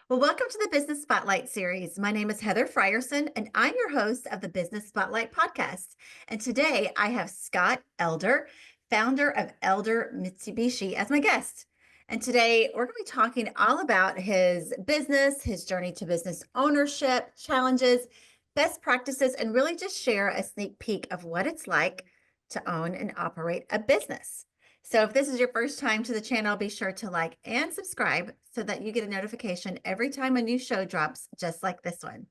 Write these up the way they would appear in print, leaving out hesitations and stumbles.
Well, welcome to the Business Spotlight series. My name is Heather Frierson, and I'm your host of the Business Spotlight podcast. And today I have Scott Elder, founder of Elder Mitsubishi, as my guest. And today we're going to be talking all about his business, his journey to business ownership, challenges, best practices, and really just share a sneak peek of what it's like to own and operate a business. So if this is your first time to the channel, be sure to like and subscribe so that you get a notification every time a new show drops, just like this one.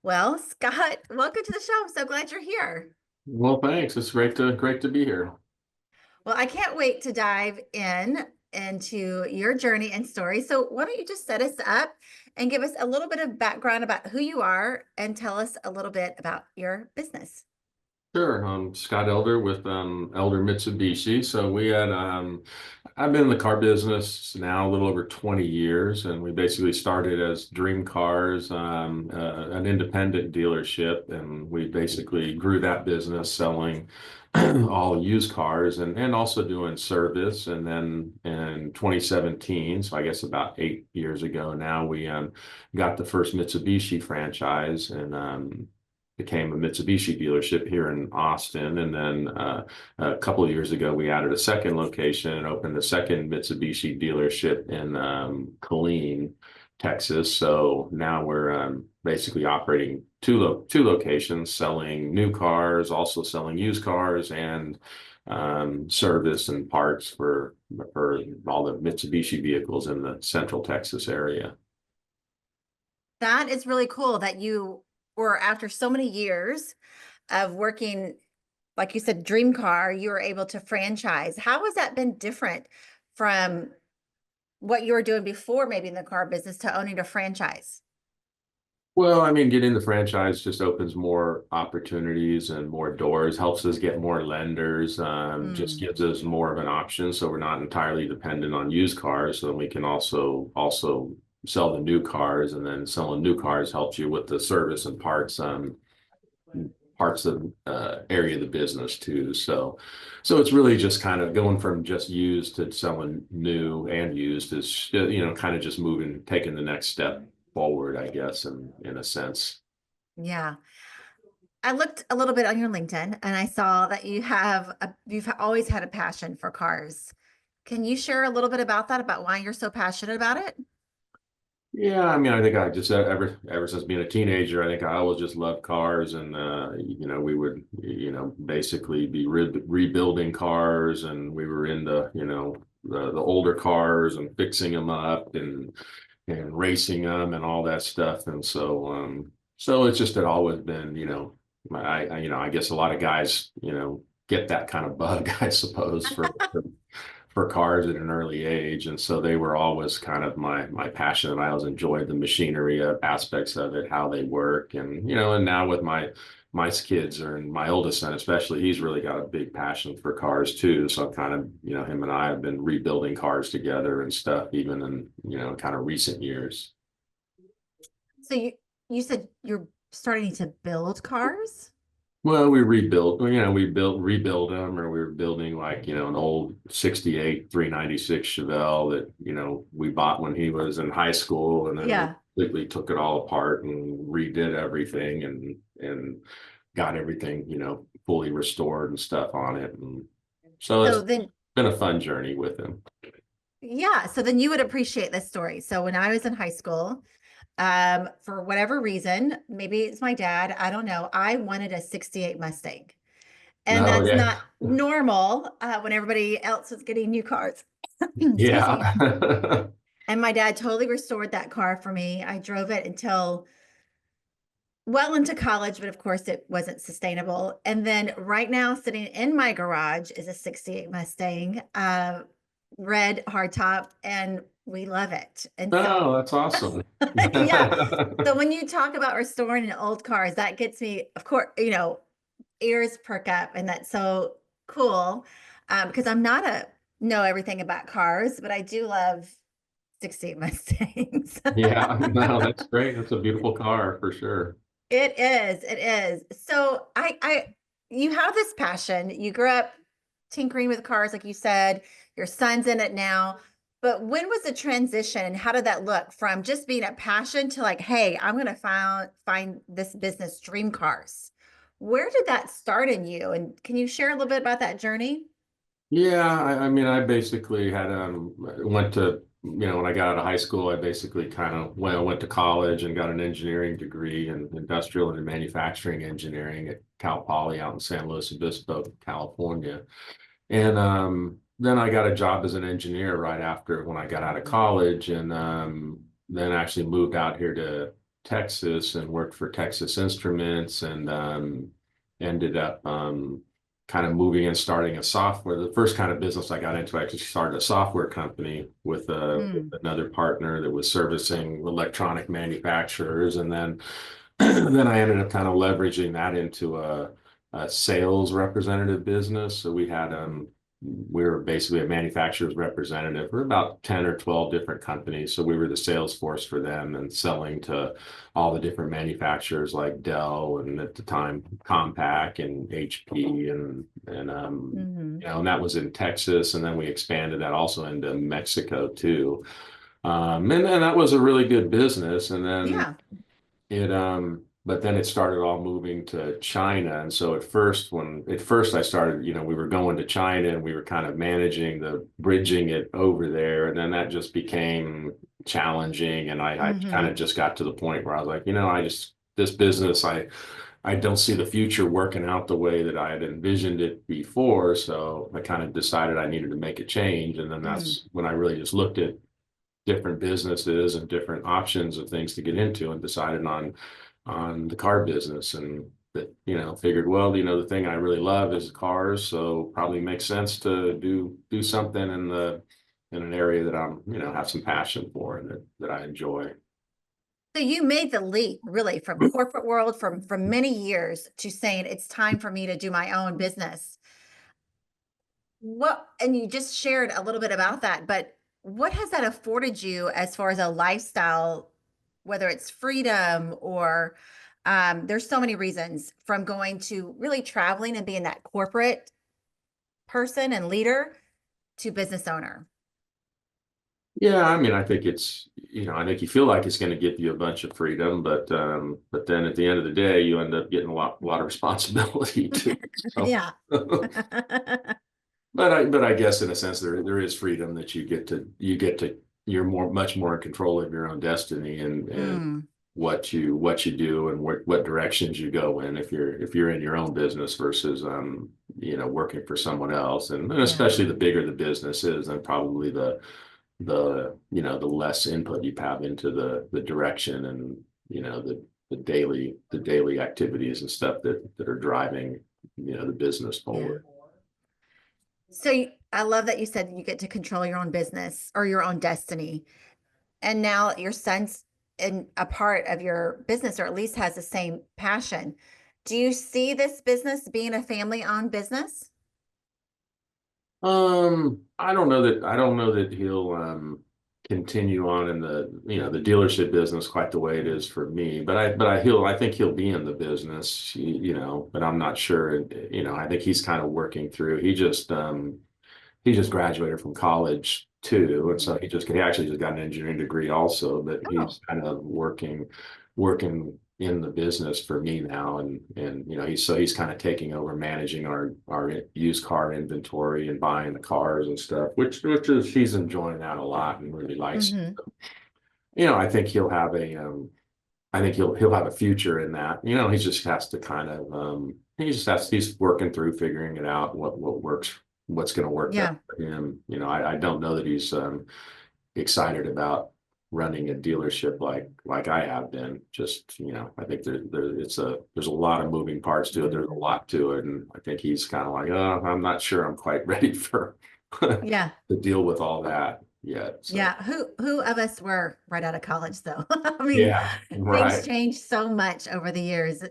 Well, Scott, welcome to the show. I'm so glad you're here. Well, thanks. It's great to be here. Well, I can't wait to dive into your journey and story. So why don't you just set us up and give us a little bit of background about who you are and tell us a little bit about your business. Sure. I'm Scott Elder with Elder Mitsubishi. So I've been in the car business now a little over 20 years, and we basically started as Dream Cars, an independent dealership, and we basically grew that business selling all used cars and also doing service. And then in 2017, so I guess about 8 years ago now, we got the first Mitsubishi franchise and became a Mitsubishi dealership here in Austin. And then a couple of years ago, we added a second location and opened a second Mitsubishi dealership in Killeen, Texas. So now we're basically operating two locations, selling new cars, also selling used cars, and service and parts for all the Mitsubishi vehicles in the Central Texas area. That is really cool that you were, after so many years of working, like you said, dream car, you were able to franchise. How has that been different from what you were doing before, maybe in the car business, to owning a franchise? Well, I mean, getting the franchise just opens more opportunities and more doors, helps us get more lenders, just Mm. gives us more of an option. So we're not entirely dependent on used cars. So we can also sell the new cars, and then selling new cars helps you with the service and parts of area of the business too. So it's really just kind of going from just used to selling new and used is, kind of just moving, taking the next step forward, I guess, in a sense. Yeah. I looked a little bit on your LinkedIn and I saw that you've always had a passion for cars. Can you share a little bit about that, about why you're so passionate about it? Yeah, I mean, I think I just ever since being a teenager, I think I always just loved cars, and we would basically be rebuilding cars, and we were into the older cars and fixing them up and racing them and all that stuff, and so it's just had always been I guess a lot of guys get that kind of bug, I suppose, for cars at an early age, and so they were always kind of my passion. And I always enjoyed the machinery aspects of it, how they work, and now with my kids, and my oldest son especially, he's really got a big passion for cars too. So kind of him and I have been rebuilding cars together and stuff, even in kind of recent years. So you said you're starting to build cars? Well, we rebuilt, rebuild them, or we were building like, an old 68 396 Chevelle that, we bought when he was in high school. And then we Yeah. completely took it all apart and redid everything and got everything, fully restored and stuff on it. And so So it's then, been a fun journey with him. yeah, so then you would appreciate this story. So when I was in high school, for whatever reason, maybe it's my dad, I don't know, I wanted a 68 Mustang. And No, that's yeah. not normal when everybody else was getting new cars. Excuse me. Yeah. And my dad totally restored that car for me. I drove it until well into college, but of course it wasn't sustainable. And then right now, sitting in my garage is a 68 Mustang, red hardtop, and we love it. And so, Oh, that's awesome. yeah. So when you talk about restoring an old cars, that gets me, of course, ears perk up, and that's so cool. Because I'm not a know everything about cars, but I do love 68 Mustangs. Yeah, no, that's great. That's a beautiful car for sure. It is. It is. So you have this passion. You grew up tinkering with cars, like you said. Your son's in it now. But when was the transition and how did that look from just being a passion to like, hey, I'm going to find this business, Dream Cars? Where did that start in you? And can you share a little bit about that journey? Yeah, I mean, I basically had went to when I got out of high school, I basically kind of went to college and got an engineering degree in industrial and manufacturing engineering at Cal Poly out in San Luis Obispo, California. And then I got a job as an engineer right after when I got out of college, and then actually moved out here to Texas and worked for Texas Instruments, and ended up kind of moving and starting a software. The first kind of business I got into, I actually started a software company with Mm, another partner that was servicing electronic manufacturers, and then then I ended up kind of leveraging that into a sales representative business. So we were basically a manufacturer's representative for about 10 or 12 different companies. So we were the sales force for them and selling to all the different manufacturers like Dell and at the time Compaq and HP hmm and that was in Texas. And then we expanded that also into Mexico too. And that was a really good business. And then Yeah. but then it started all moving to China. And so at first I started, we were going to China and we were kind of managing bridging it over there. And then that just became challenging. And I kind hmm of just got to the point where I was like, this business, I don't see the future working out the way that I had envisioned it before. So I kind of decided I needed to make a change. And then mm, that's when I really just looked at different businesses and different options of things to get into and decided on the car business and that figured, well, the thing I really love is cars, so probably makes sense to do something in an area that I'm have some passion for and that I enjoy. So you made the leap really from corporate world from many years to saying it's time for me to do my own business. What, and you just shared a little bit about that, but what has that afforded you as far as a lifestyle, whether it's freedom or there's so many reasons from going to really traveling and being that corporate person and leader to business owner. Yeah, I mean, I think I think you feel like it's going to give you a bunch of freedom, but then at the end of the day, you end up getting a lot of responsibility too. So, Yeah. but I guess in a sense there is freedom that you're much more in control of your own destiny and Mm, what you do and what directions you go in if you're in your own business versus working for someone else, and yeah. especially the bigger the business is, then probably the less input you have into the direction and the daily activities and stuff that are driving the business Yeah. forward. So I love that you said you get to control your own business or your own destiny. And now your son's in a part of your business, or at least has the same passion. Do you see this business being a family-owned business? I don't know that he'll continue on in the dealership business quite the way it is for me, I think he'll be in the business, but I'm not sure. I think he's kind of working through. He just graduated from college too, and so he actually just got an engineering degree also, but Oh, he's kind of working in the business for me now, and he's kind of taking over managing our used car inventory and buying the cars and stuff, which is he's enjoying that a lot and really likes. hmm I think he'll have a future in that. He just has to kind of he's working through figuring it out what works, what's going to work best Yeah, for him. I don't know that he's excited about running a dealership like I have been. Just I think there's a lot of moving parts to it. There's a lot to it, and I think he's kind of like, oh, I'm not sure I'm quite ready for yeah, to deal with all that yet. So yeah. Who of us were right out of college though? I mean, yeah, things right. change so much over the years.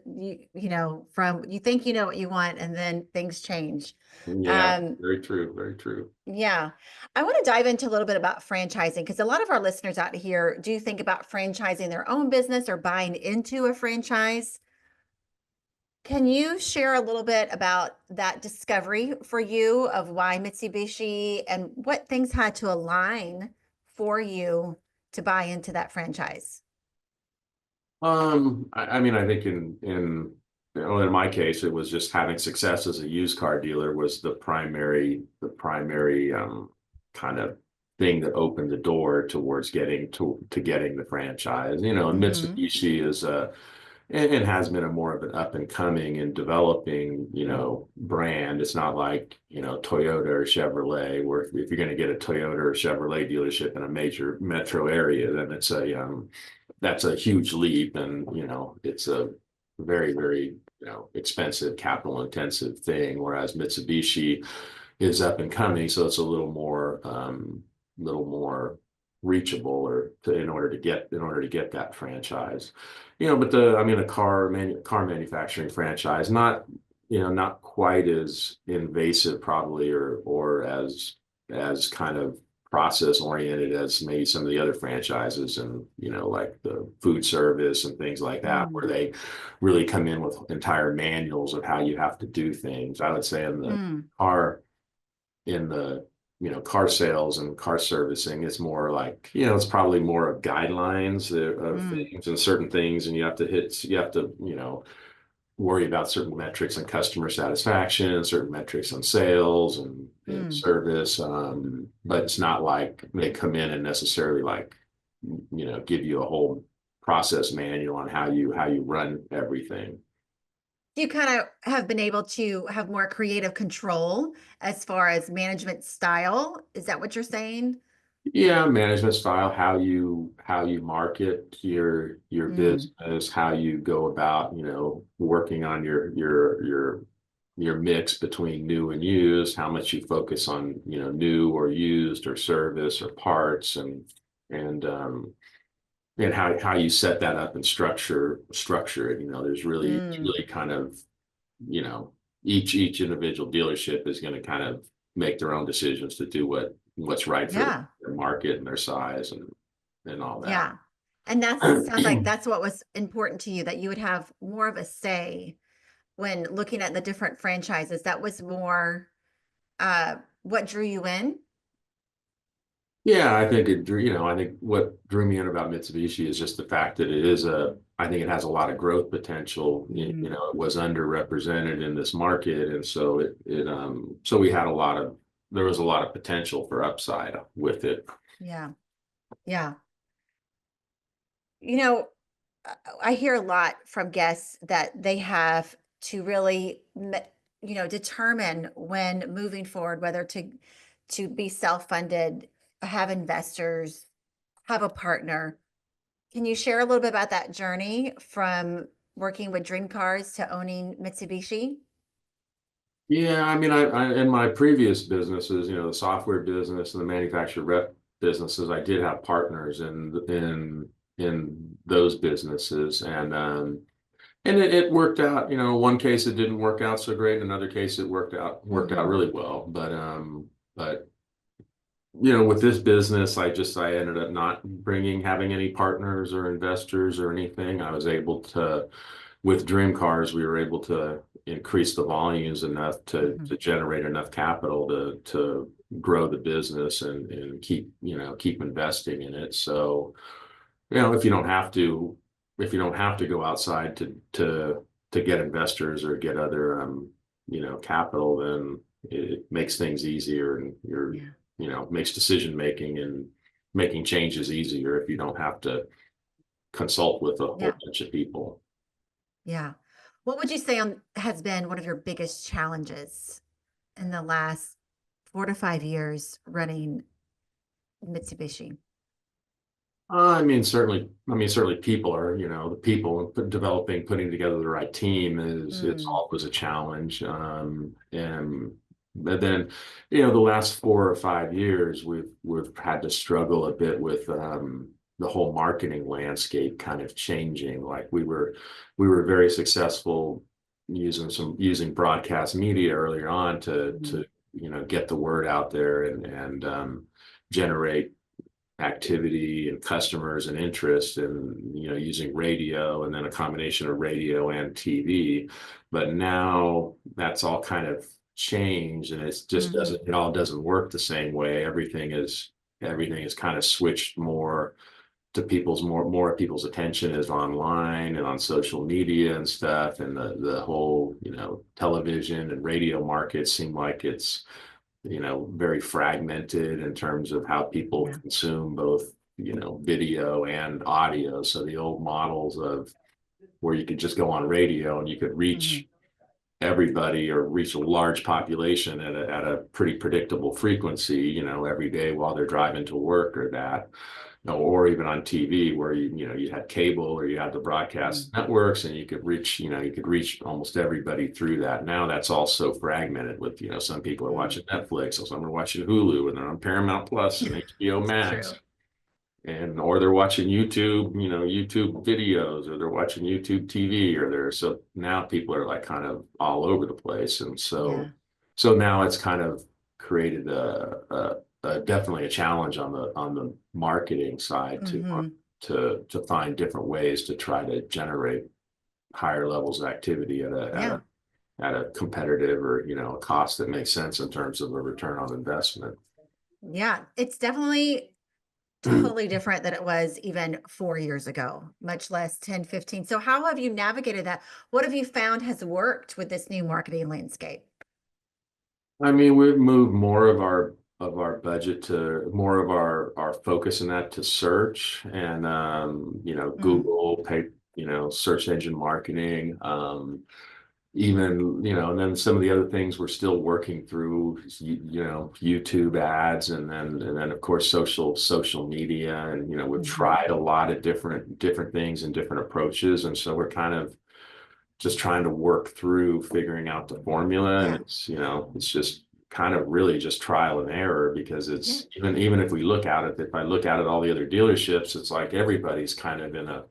From you think you know what you want, and then things change. Yeah, Um, very true, very true. Yeah. I want to dive into a little bit about franchising because a lot of our listeners out here do think about franchising their own business or buying into a franchise. Can you share a little bit about that discovery for you of why Mitsubishi and what things had to align? for you to buy into that franchise? I mean, I think in my case, it was just having success as a used car dealer was the primary kind of thing that opened the door towards getting the franchise. And Mm-hmm. Mitsubishi is and has been a more of an up and coming and developing, brand. It's not like, Toyota or Chevrolet, where if you're going to get a Toyota or Chevrolet dealership in a major metro area, then that's a huge leap. And, it's a very, very, expensive, capital intensive thing. Whereas Mitsubishi is up and coming, so it's a little more reachable in order to get that franchise. But I mean, car manufacturing franchise, not quite as invasive probably, or as kind of process oriented as maybe some of the other franchises, and like the food service and things like that, where Mm. they really come in with entire manuals of how you have to do things. I would say Mm. car in the car sales and car servicing, it's more like, it's probably more of guidelines of Mm. things and certain things, and you have to worry about certain metrics and customer satisfaction and certain metrics on sales and Mm. service. But it's not like they come in and necessarily like, give you a whole process manual on how you run everything. You kind of have been able to have more creative control as far as management style. Is that what you're saying? Yeah, management style, how you market your Mm. business, how you go about, working on your mix between new and used, how much you focus on, new or used or service or parts, and how you set that up and structure it. There's really Mm. really kind of, you know, each individual dealership is going to kind of make their own decisions to do what's right for Yeah. their market and their size and all that. Yeah. And that's sounds like that's what was important to you, that you would have more of a say when looking at the different franchises. That was more what drew you in. Yeah, I think what drew me in about Mitsubishi is just the fact that I think it has a lot of growth potential. Mm. It was underrepresented in this market, and so there was a lot of potential for upside with it. Yeah. Yeah. You know, I hear a lot from guests that they have to really, determine when moving forward, whether to be self-funded, have investors, have a partner. Can you share a little bit about that journey from working with Dream Cars to owning Mitsubishi? Yeah, I mean, I in my previous businesses, the software business and the manufacturer rep businesses, I did have partners in those businesses, and it worked out. One case it didn't work out so great, another case it worked out Hmm. really well. But with this business, I ended up not having any partners or investors or anything. I was able to, with Dream Cars, we were able to increase the volumes enough to Hmm. to generate enough capital to grow the business and keep investing in it. So, if you don't have to go outside to get investors or get other capital, then it makes things easier, and Yeah. makes decision making and making changes easier if you don't have to consult with a whole Yeah. bunch of people. Yeah. What would you say has been one of your biggest challenges in the last 4 to 5 years running Mitsubishi? I mean, certainly people are, the people putting together the right team it's Mm. always a challenge. And but then, the last 4 or 5 years, we've had to struggle a bit with the whole marketing landscape kind of changing. Like we were very successful using broadcast media earlier on to Mhm. to get the word out there and generate activity and customers and interest, and using radio, and then a combination of radio and TV. But now that's all kind of changed, and it Mhm. all doesn't work the same way. Everything is everything is kind of switched more to more of people's attention is online and on social media and stuff, and the whole, television and radio market seem like it's, very fragmented in terms of how people Yeah. consume both, video and audio. So the old models of where you could just go on radio and you could Hmm. reach everybody or reach a large population at a pretty predictable frequency, every day while they're driving to work or that, or even on TV where you had cable or you had the broadcast networks and you could reach almost everybody through that. Now that's all so fragmented with, some people are Mm. watching Netflix, or some are watching Hulu, and they're on Paramount Plus and HBO It's Max, true. and or they're watching YouTube, YouTube videos, or they're watching YouTube TV, or they're so now people are like kind of all over the place. And Yeah. so now it's kind of created definitely a challenge on the marketing side Hmm. to find different ways to try to generate higher levels of activity Yeah. at a competitive, or a cost that makes sense in terms of a return on investment. Yeah. It's definitely totally different than it was even 4 years ago, much less 10, 15. So how have you navigated that? What have you found has worked with this new marketing landscape? I mean, we've moved more of our budget to more of our focus in that to search and Mm. Google pay, search engine marketing, even, and then some of the other things we're still working through, YouTube ads, and then of course social media, and we've Hmm. tried a lot of different things and different approaches, and so we're kind of just trying to work through figuring out the formula. And Yeah. it's just kind of really just trial and error, because Yeah. it's even if we look at it, if I look at it, all the other dealerships, it's like everybody's kind of in a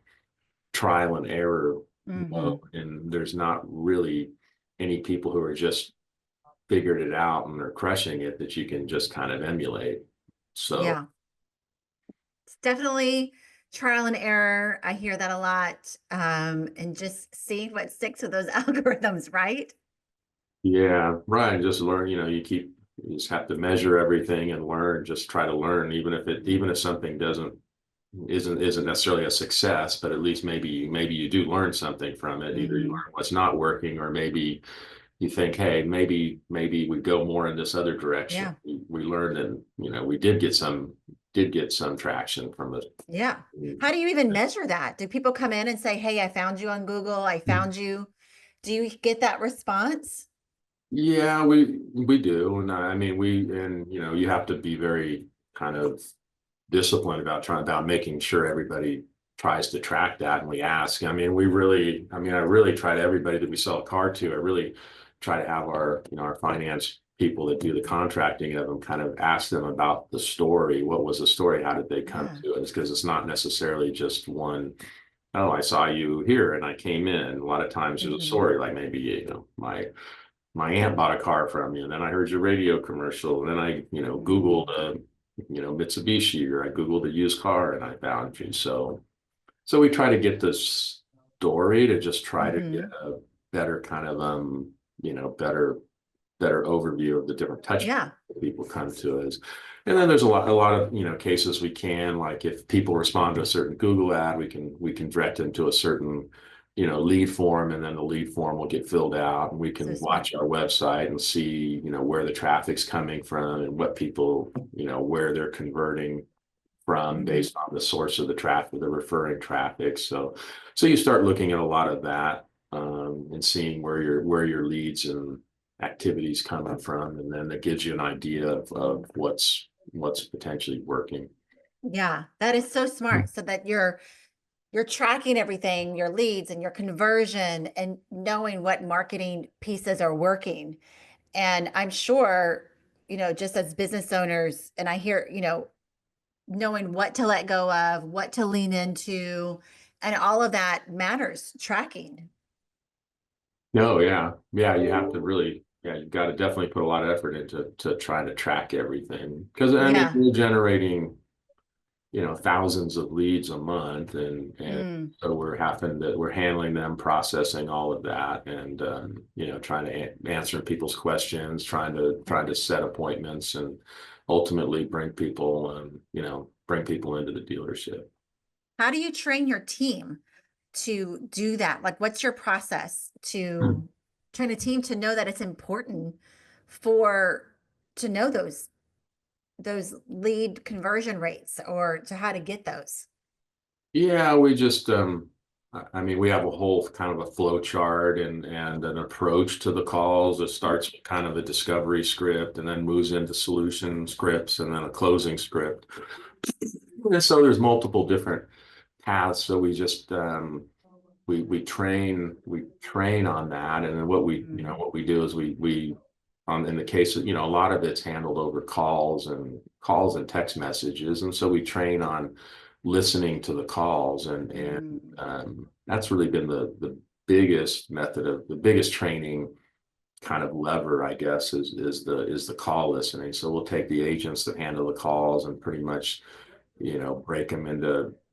trial and error mode, Hmm. and there's not really any people who are just figured it out and they're crushing it that you can just kind of emulate. So Yeah. It's definitely trial and error. I hear that a lot. And just see what sticks with those algorithms, right? yeah, right. Just learn, you just have to measure everything and learn, just try to learn, even if something isn't necessarily a success, but at least maybe you do learn something from it. Either you Hmm. learn what's not working, or maybe you think, hey, maybe we go more in this other direction. Yeah. We learned, and we did get some traction from it. Yeah. How do you even measure that? Do people come in and say, "Hey, I found you on Google. I found you." Do you get that response? Yeah, we do. And I mean, you have to be very kind of disciplined about making sure everybody tries to track that. And we ask, I really try to, everybody that we sell a car to, I really try to have our finance people that do the contracting of them kind of ask them about the story. What was the story? How did they come Yeah. to it? It's because it's not necessarily just one, oh, I saw you here and I came in. A lot of times there's a Hmm. story, like maybe, my aunt bought a car from you, and then I heard your radio commercial, and then I, Googled, Hmm. Mitsubishi, or I Googled a used car and I found you. So we try to get this story to just try to get Hmm. a better kind of, better overview of the different touch points Yeah. that people come to us. And then there's a lot of, cases we can, like if people respond to a certain Google ad, we can direct them to a certain, lead form, and then the lead form will get filled out, and we So can smart. watch our website and see, where the traffic's coming from and what people, where they're converting from Hmm. based on the source of the traffic, the referring traffic. So you start looking at a lot of that, and seeing where your leads and activities coming from, and then that gives you an idea of what's potentially working. Yeah, that is so smart. So that you're tracking everything, your leads and your conversion, and knowing what marketing pieces are working. And I'm sure, just as business owners, and I hear, knowing what to let go of, what to lean into, and all of that matters, tracking. No, yeah, yeah, you have to really, yeah, you've got to definitely put a lot of effort into trying to track everything, because I mean, Yeah. we're generating, thousands of leads a month, and Mm. so we're handling them, processing all of that, and trying to answer people's questions, trying to set appointments, and ultimately bring people into the dealership. How do you train your team to do that? Like, what's your process Hmm. to train a team to know that it's important for to know those lead conversion rates or to how to get those? Yeah, we just I mean, we have a whole kind of a flow chart and an approach to the calls. It starts with kind of a discovery script and then moves into solution scripts and then a closing script. And so there's multiple different paths. So we just we train on that, and then Mm, what we do is we in the case of a lot of it's handled over calls and text messages, and so we train on listening to the calls, and mm, that's really been the biggest method of the biggest training kind of lever, I guess, is the call listening. So we'll take the agents that handle the calls and pretty much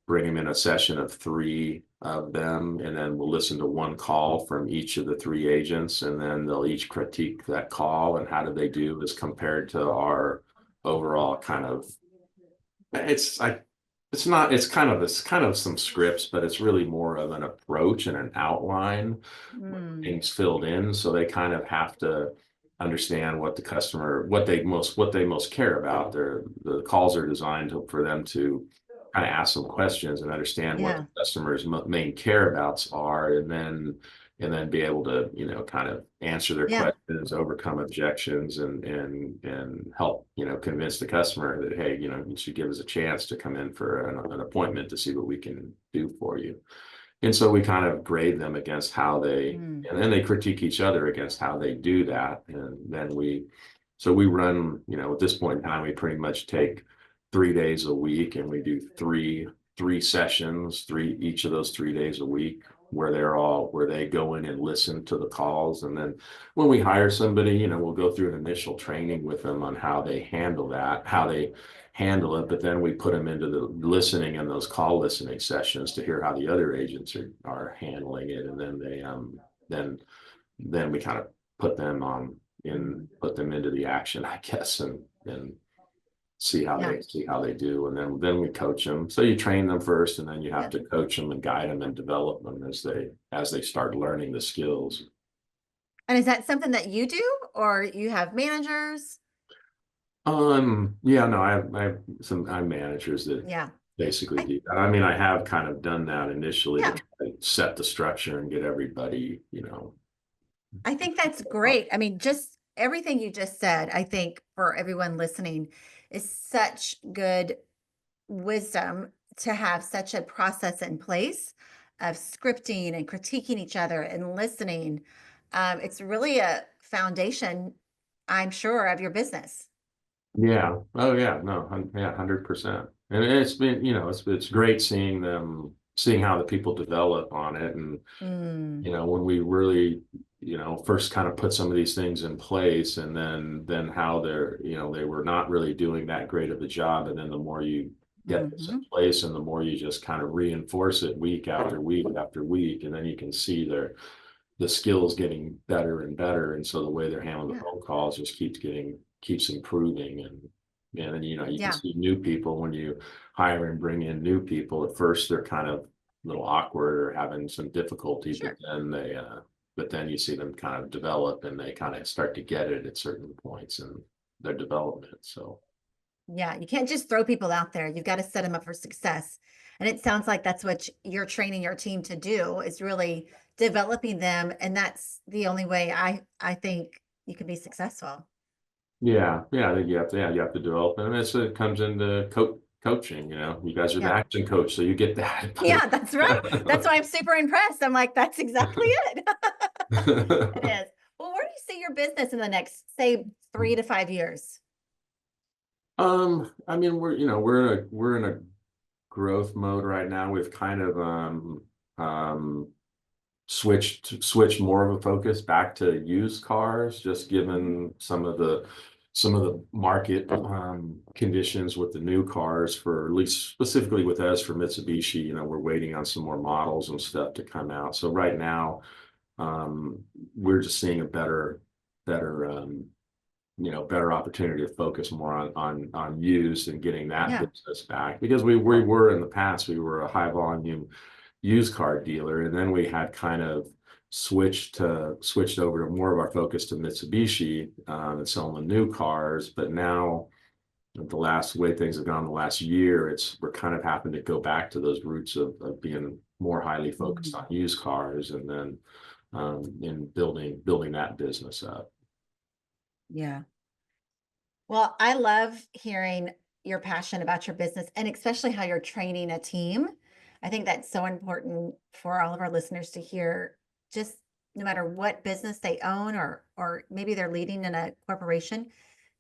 bring them in a session of three of them, and then we'll listen to one call from each of the three agents, and then they'll each critique that call and how do they do as compared to our overall kind of it's like it's kind of some scripts, but it's really more of an approach and an outline, mm, things filled in, so they kind of have to understand what the customer what they most care about. The calls are designed for them to kind of ask some questions and understand what the yeah, customer's main care abouts are, and then be able to kind of answer their yeah, questions, overcome objections, and help convince the customer that, hey, you should give us a chance to come in for an appointment to see what we can do for you. And so we kind of grade them against mm, and then they critique each other against how they do that. And then so we run, at this point in time, we pretty much take 3 days a week and we do three sessions, each of those 3 days a week where they go in and listen to the calls. And then when we hire somebody, we'll go through an initial training with them on how they handle that, how they handle it, but then we put them into the listening and those call listening sessions to hear how the other agents are handling it, and then then then we kind of mm, put them into the action, I guess, and yeah, see how they do, and then we coach them. So you train them first, and then you have yeah. to coach them and guide them and develop them as they start learning the skills. And is that something that you do, or you have managers? Yeah, no, I have managers that Yeah, basically I do that. I mean, I have kind of done that initially to yeah, try to set the structure and get everybody, I think that's great. I mean, just everything you just said, I think for everyone listening is such good wisdom to have such a process in place of scripting and critiquing each other and listening. It's really a foundation, I'm sure, of your business. yeah. Oh yeah, no, yeah, 100%. And it's been, it's great seeing how the people develop on it. And Mm, when we really first kind of put some of these things in place, and then how they were not really doing that great of a job, and then the more you get this in hmm. place and the more you just kind of reinforce it week after week after week, and then you can see the skills getting better and better, and so the way they're handling the Yeah, phone calls just keeps improving. And then you can yeah, see new people when you hire and bring in new people. At first they're kind of a little awkward or having some difficulty, sure. but then you see them kind of develop and they kind of start to get it at certain points in their development. So Yeah, you can't just throw people out there. You've got to set them up for success. And it sounds like that's what you're training your team to do is really developing them. And that's the only way I think you can be successful. yeah, I think you have to develop it. And it comes into coaching. You guys are the Yeah. action coach, so you get that. Yeah, that's right. That's why I'm super impressed. I'm like, that's exactly it. It is. Well, where do you see your business in the next, say, 3 to 5 years? I mean, we're in a growth mode right now. We've kind of um switched more of a focus back to used cars, just Mhm. given some of the market conditions with the new cars, for at least specifically with us for Mitsubishi. We're waiting on some more models and stuff to come out. So right now, we're just seeing a better better opportunity to focus more on used and getting that Yeah. business back, because we were in the past, we were a high volume used car dealer, and then we had kind of switched over to more of our focus to Mitsubishi, and selling new cars. But now, the last way things have gone the last year, we're kind of having to go back to those roots of being more highly focused Mhm. on used cars, and then in building that business up. Yeah. Well, I love hearing your passion about your business and especially how you're training a team. I think that's so important for all of our listeners to hear, just no matter what business they own or maybe they're leading in a corporation,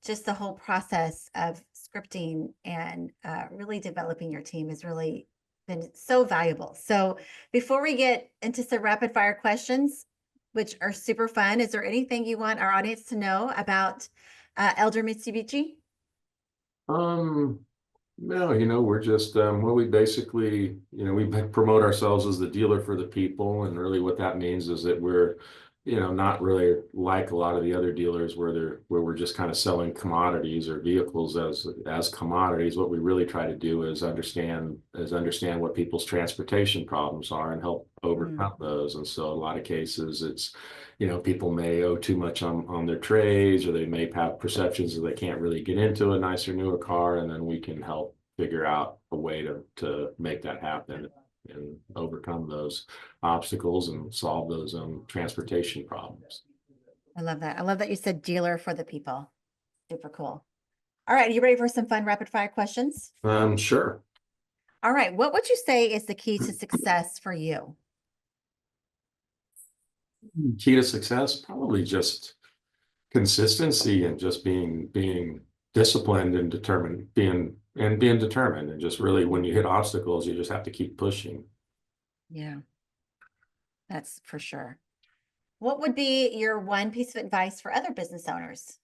just the whole process of scripting and really developing your team has really been so valuable. So before we get into some rapid fire questions, which are super fun, is there anything you want our audience to know about Elder Mitsubishi? Um, No, we're just well, we basically, we promote ourselves as the dealer for the people, and really what that means is that we're, not really like a lot of the other dealers where we're just kind of selling commodities or vehicles as commodities. What we really try to do is understand what people's transportation problems are and help Mm, overcome those. And so a lot of cases it's, people may owe too much on their trades, or they may have perceptions that they can't really get into a nicer, newer car, and then we can help figure out a way to make that happen and overcome those obstacles and solve those transportation problems. I love that. I love that you said dealer for the people. Super cool. All right, you ready for some fun rapid fire questions? Sure. All right, what would you say is the key to success for you? Key to success, probably just consistency, and just being disciplined and determined, being determined, and just really, when you hit obstacles, you just have to keep pushing. Yeah, that's for sure. What would be your one piece of advice for other business owners?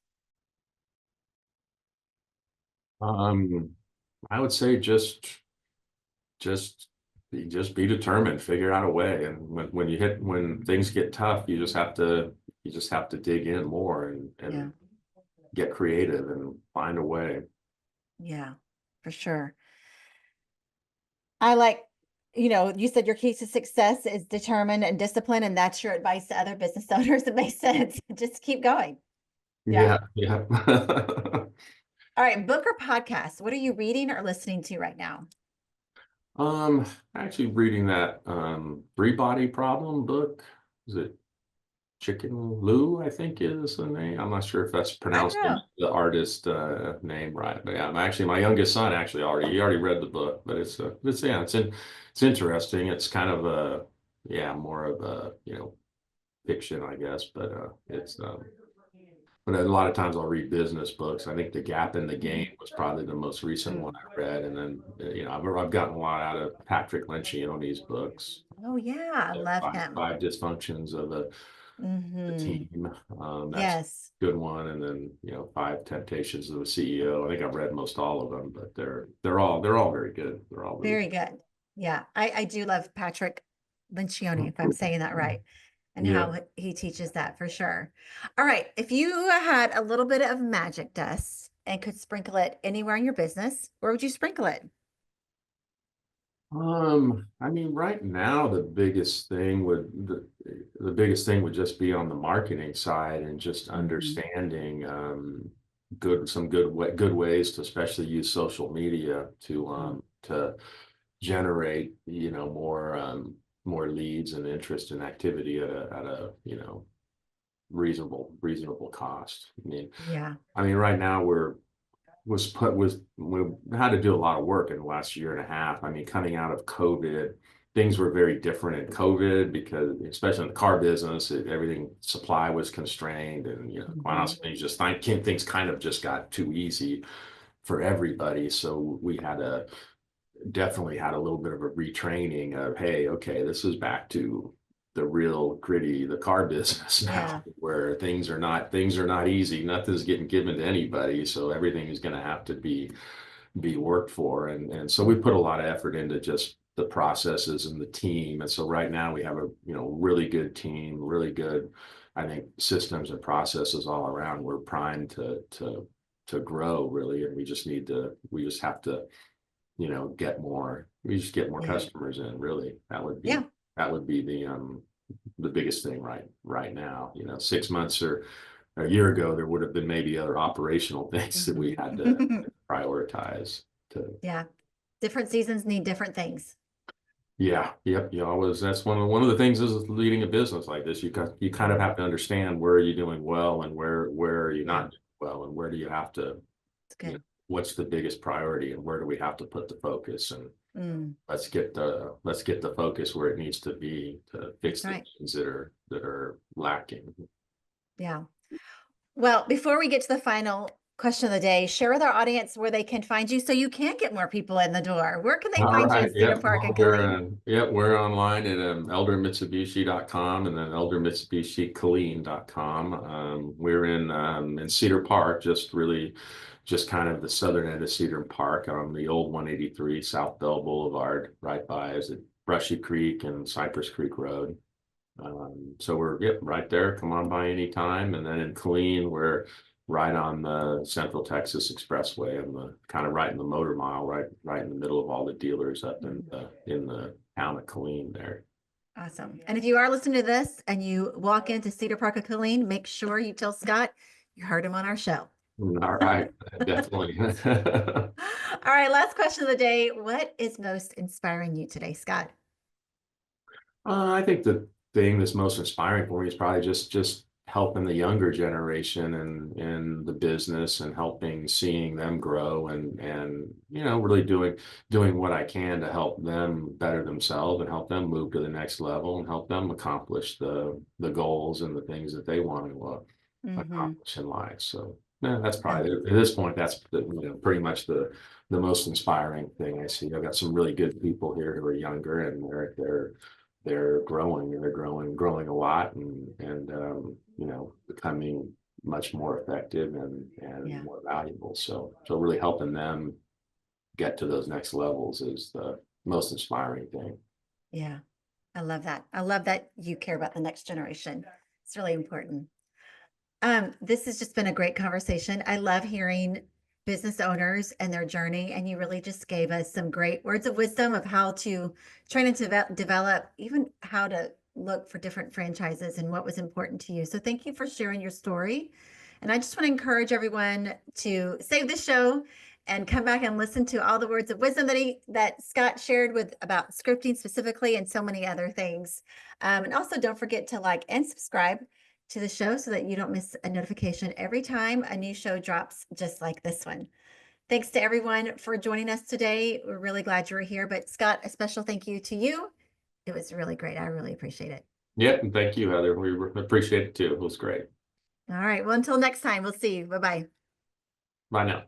Um, I would say just be determined, figure out a way. And when things get tough, you just have to dig in more, and Yeah, get creative and find a way. yeah, for sure. I like, you said your key to success is determined and discipline, and that's your advice to other business owners. It makes sense. Just keep going. Yeah. Yeah, yeah. All right, book or podcast? What are you reading or listening to right now? Um, Actually reading that Three Body Problem book. Is it Chicken Lou, I think is the name. I'm not sure if that's I don't pronouncing know. the artist name right. But yeah, my youngest son actually he already read the book, but it's interesting. It's kind of a, yeah, more of a, fiction, I guess, but but a lot of times I'll read business books. I think The Gap in the Game was probably the most recent one Mm. I read. And then, I've gotten a lot out of Patrick Lencioni's books. Oh yeah, I love him. Five Dysfunctions of the Hmm. Team. That's Yes, a good one. And then, Five Temptations of the CEO. I think I've read most all of them, but they're all very good. They're all really very good. Yeah, I do love Patrick Lencioni, if I'm saying that good. right, and Yeah. how he teaches that for sure. All right, if you had a little bit of magic dust and could sprinkle it anywhere in your business, where would you sprinkle it? I mean, right now the biggest thing would just be on the marketing side, and just Hmm. understanding good ways to especially use social media to generate, more leads and interest and activity at a reasonable cost. Yeah. Right now we had to do a lot of work in the last year and a half. Coming out of COVID, things were very different in COVID, because especially in the car business, everything supply was constrained, and quite Hmm. honestly, things kind of just got too easy for everybody. So we definitely had a little bit of a retraining of, hey, okay, this is back to the real gritty, the car business now, Yeah. where things are not easy. Nothing's getting given to anybody, so everything is going to have to be worked for. And so we put a lot of effort into just the processes and the team. And so right now we have a really good team, really good I think systems and processes all around, we're primed to grow really, and we just have to, we just get more Yeah. customers in, really. Yeah. That would be the biggest thing right now. 6 months or a year ago, there would have been maybe other operational things that we had to Mhm. prioritize to. Yeah. Different seasons need different things. Yeah, yep. That's one of the things is leading a business like this. You kind of have to understand where are you doing well and where are you Yeah. not doing well, and where do you have to, It's good. what's the biggest priority and where do we have to put the focus, and Mm, let's get the focus where it needs to be to fix that's the right. things that are lacking. Yeah. Well, before we get to the final question of the day, share with our audience where they can find you so you can get more people in the door. Where can they All find you right. in Cedar Yep. Park Well, and Killeen? we're online at eldermitsubishi.com and then eldermitsubishikilleen.com. We're in Cedar Park, just kind of the southern end of Cedar Park on the old 183 South Bell Boulevard, right by is it Brushy Creek and Cypress Creek Road. So we're right there. Come on by anytime. And then in Killeen, we're right on the Central Texas Expressway and the kind of right in the motor mile, right in the middle of all the dealers up in Mhm. the town of Killeen there. Awesome. And if you are listening to this and you walk into Cedar Park or Killeen, make sure you tell Scott you heard him on our show. All right, definitely. All right, last question of the day. What is most inspiring you today, Scott? I think the thing that's most inspiring for me is probably just helping the younger generation and in the business and helping seeing them grow and really doing what I can to help them better themselves and help them move to the next level and help them accomplish the goals and the things that they want to Hmm. accomplish in life. So yeah, that's Yeah. probably at this point that's pretty much the most inspiring thing I see. I've got some really good people here who are younger and they're growing and they're growing a lot and becoming much more effective and Yeah. more valuable. So really helping them get to those next levels is the most inspiring thing. Yeah. I love that. I love that you care about the next generation. It's really important. This has just been a great conversation. I love hearing business owners and their journey, and you really just gave us some great words of wisdom of how to train and develop, even how to look for different franchises and what was important to you. So thank you for sharing your story. And I just want to encourage everyone to save the show and come back and listen to all the words of wisdom that Scott shared with about scripting specifically and so many other things. And also don't forget to like and subscribe to the show so that you don't miss a notification every time a new show drops, just like this one. Thanks to everyone for joining us today. We're really glad you were here. But Scott, a special thank you to you. It was really great. I really appreciate it. Yeah, and thank you, Heather. We appreciate it too. It was great. All right. Well, until next time, we'll see you. Bye bye. Bye now.